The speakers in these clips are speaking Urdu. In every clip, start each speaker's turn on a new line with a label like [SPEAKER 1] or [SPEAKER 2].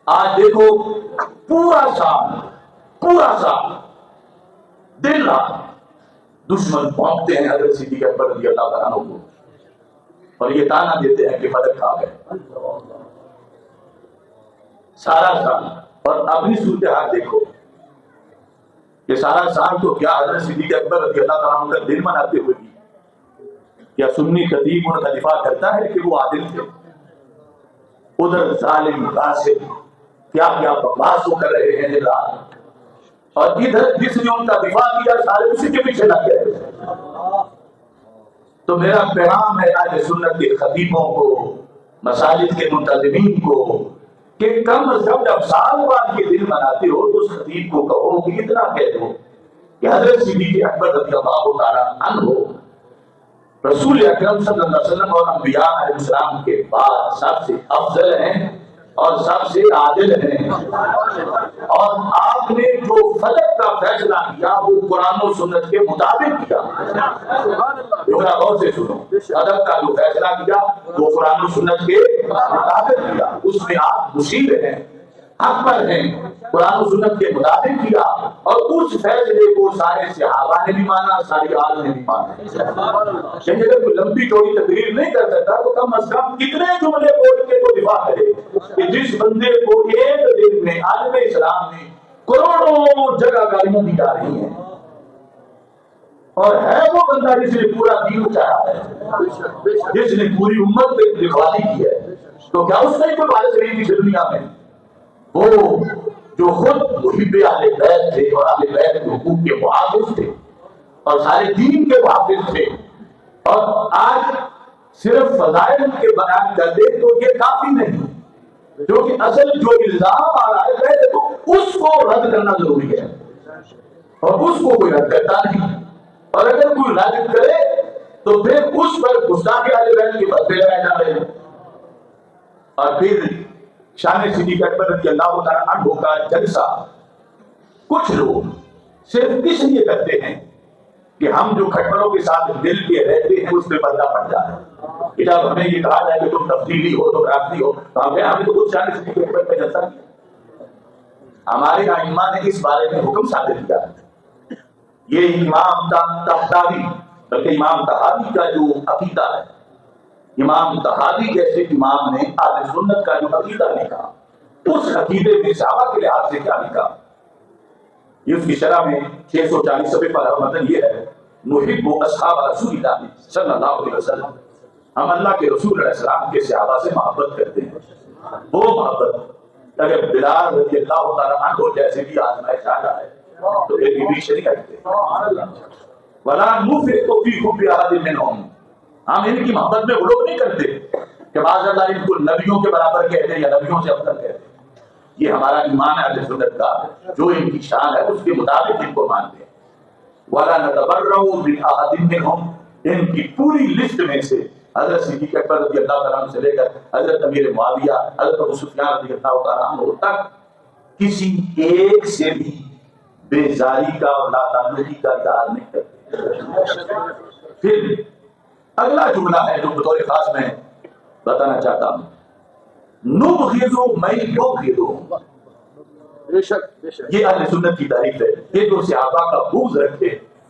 [SPEAKER 1] آج دیکھو پورا سال دن رات دشمن پھونکتے ہیں حضرت صدیق اکبر رضی اللہ تعالیٰ عنہ کو، اور یہ تانا دیتے ہیں کہ مدد کھا گئے سارا سال۔ اور اپنی صورتحال دیکھو کہ سارا سال تو کیا حضرت صدیق اکبر رضی اللہ تعالیٰ عنہ کا دن مناتے ہوئے بھی کیا سنی خطیب ان کا دفاع کرتا ہے کہ وہ عادل تھے؟ ادھر ظالم غاصب کیا بکواس وہ کر رہے ہیں دن رات، اور ادھر جس نے ان کا دفاع کیا سارے اسی کے پیچھے لگ گئے۔ تو میرا پیغام ہے اہل سنت کے خطیبوں کو، مساجد کے منتظمین کو، کہ کم از کم جب سال بعد یہ دن مناتے ہو تو اس خطیب کو کہو کہ اتنا کہہ دو کہ حضرت صدیق اکبر رضی اللہ تعالیٰ عنہ رسول اکرم صلی اللہ علیہ وسلم اور انبیاء علیہ السلام کے بعد سب سے افضل ہیں اور سب سے عادل ہیں، اور آپ نے جو فلک کا فیصلہ کیا وہ قرآن و سنت کے مطابق کیا۔ ذرا غور سے سنو، فلک کا جو فیصلہ کیا وہ قرآن و سنت کے مطابق کیا، اس میں آپ مشیر ہیں، حق پر ہیں، قرآن و سنت کے مطابق کیا، اور اس فیصلے کو سارے صحابہ نے بھی مانا، ساری آل نے بھی مانا۔ یعنی اگر کوئی لمبی چوڑی تقریر نہیں کر سکتا تو کم از کم کتنے جملے بول کے تو دفاع کرے کہ جس بندے کو ایک دن میں عالم اسلام نے کروڑوں جگہ گالیاں دی جا رہی ہیں، اور ہے وہ بندہ جس نے پورا دین اچھایا ہے، جس نے پوری امت پہ رکھوالی کی ہے، تو کیا اس نے کوئی بات نہیں کی دنیا میں؟ وہ جو خود محب اہل بیت تھے اور اہل بیت کے حقوق کے محافظ تھے اور سارے دین کے محافظ تھے، اور آج صرف فضائل کے بیان کر دے تو یہ کافی نہیں، جو کہ اصل جو الزام آ رہا ہے پہلے تو اس کو رد کرنا ضروری ہے، اور اس کو کوئی رد کرتا نہیں، اور اگر کوئی رد کرے تو پھر اس پر گستاخی اہل بیت کے بدلے لگائے جا رہے ہیں۔ اور پھر شان صدیق اکبر رضی اللہ تعالیٰ عنہ کا جلسہ کچھ لوگ صرف اس لیے کرتے ہیں کہ ہم جو کھٹملوں کے ساتھ مل کے رہتے ہیں اس پہ پردہ پڑ جائے، کہ جب ہمیں یہ کہا جائے کہ تم تفصیلی ہو تو رافتی ہو تو ہمیں تو خود شان صدیق اکبر پہ جلسہ کیا۔ ہمارے ائمہ نے اس بارے میں حکم صادر کیا ہے۔ یہ امام طحاوی بلکہ امام طحاوی کا جو عقیدہ ہے، امام طحاوی جیسے امام نے اہل سنت کا جو عقیدہ لکھا، اس عقیدے میں صحابہ کے لحاظ سے کیا لکھا، یہ اس کی شرح میں 640 صفحے پر متن یہ ہے: نحب اصحاب رسول اللہ صلی اللہ علیہ وسلم، ہم اللہ کے رسول علیہ السلام کے صحابہ سے محبت کرتے ہیں، وہ محبت اگر بلال رضی اللہ تعالیٰ عنہ جیسے بھی آزمائش آ رہا ہے تو پھر بھی شریعت ہے۔ ولا نفرط فی حب احد منہم، ہم ان کی محبت میں غلو نہیں کرتے کہ بعض اللہ ان کو نبیوں کے برابر کہتے ہیں یا نبیوں سے افضل کہتے ہیں۔ یہ ہمارا ایمان ہے اہل سنت کا، جو ان کی شان ہے اس کے مطابق ان کو مانتے ہیں۔ وَلَا نَتَبَرَّؤُ مِنْ أَحَدٍ مِّنْهُمْ، ان کی پوری لسٹ میں سے حضرت صدیق اکبر رضی اللہ تعالیٰ عنہ سے لے کر حضرت امیر معاویہ، حضرت ابو سفیان رضی اللہ تعالیٰ عنہ تک کسی ایک سے بھی بیزاری کا اور لا تعلقی کا اظہار نہیں کرتے۔ پھر اگلا جملہ ہے جو بطور خاص میں بتانا چاہتا ہوں: نبغض من یبغض، یہ اہل سنت کی تعریف ہے، یہ جو صحابہ کا بغض رکھتے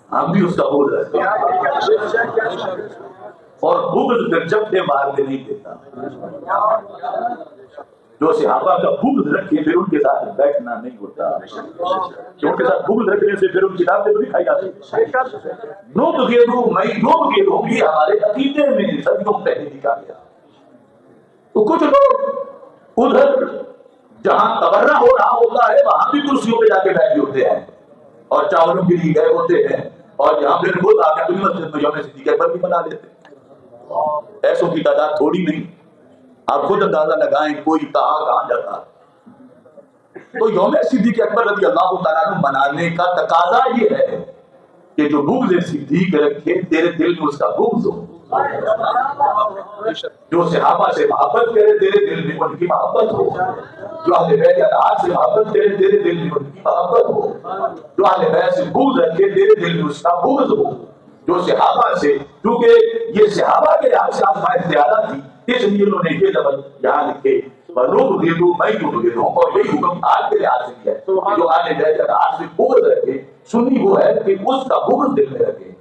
[SPEAKER 1] ہم بھی اس کا بغض رکھتے ہیں، اور بغض پھر جب سے مارنے نہیں دیتا۔ جو صحابہ کا بغض رکھے پھر ان کے ساتھ بیٹھنا نہیں ہوتا، ان کے ساتھ بغض رکھنے سے پھر ان کی کتابیں بھی کھائی جاتی ہیں۔ نبغض من یبغض، یہ ہمارے عقیدے میں صدیوں پہلے لکھا گیا۔ تو کچھ لوگ ادھر جہاں تبرہ ہو رہا ہوتا ہے وہاں بھی کرسیوں پہ جا کے بیٹھے ہوتے ہیں اور چاولوں کے لیے گئے ہوتے ہیں، اور جہاں پھر خود آ کے مسجد میں یوم صدیق اکبر بھی بنا لیتے ہیں۔ ایسوں کی تعداد تھوڑی نہیں، آپ خود اندازہ لگائیں کوئی کہاں جاتا۔ تو یوم صدیق اکبر رضی اللہ تعالیٰ عنہ منانے کا تقاضا یہ ہے کہ جو بغض صدیق رکھے تیرے دل میں اس کا بغض ہو، جو صحابہ سے محبت کرے تیرے دل میں ان کی محبت ہو، جو اہل بیت اطاعت سے محبت کرے تیرے دل میں ان کی محبت ہو، جو اہل بیت سے بغض رکھے تیرے دل میں اس کا بغض ہو، جو صحابہ سے، کیونکہ یہ صحابہ کے لحاظ سے آزمائش زیادہ تھی اس لیے انہوں نے یہ لفظ یہاں لکھے وَنُبْغِضُ مَن يُبْغِضُهُمْ، اور یہی حکم آج کے لحاظ سے کیا ہے کہ جو آنے بہتر آج سے بغض رکھے، سنی وہ ہے کہ اس کا بغض دل میں رکھے،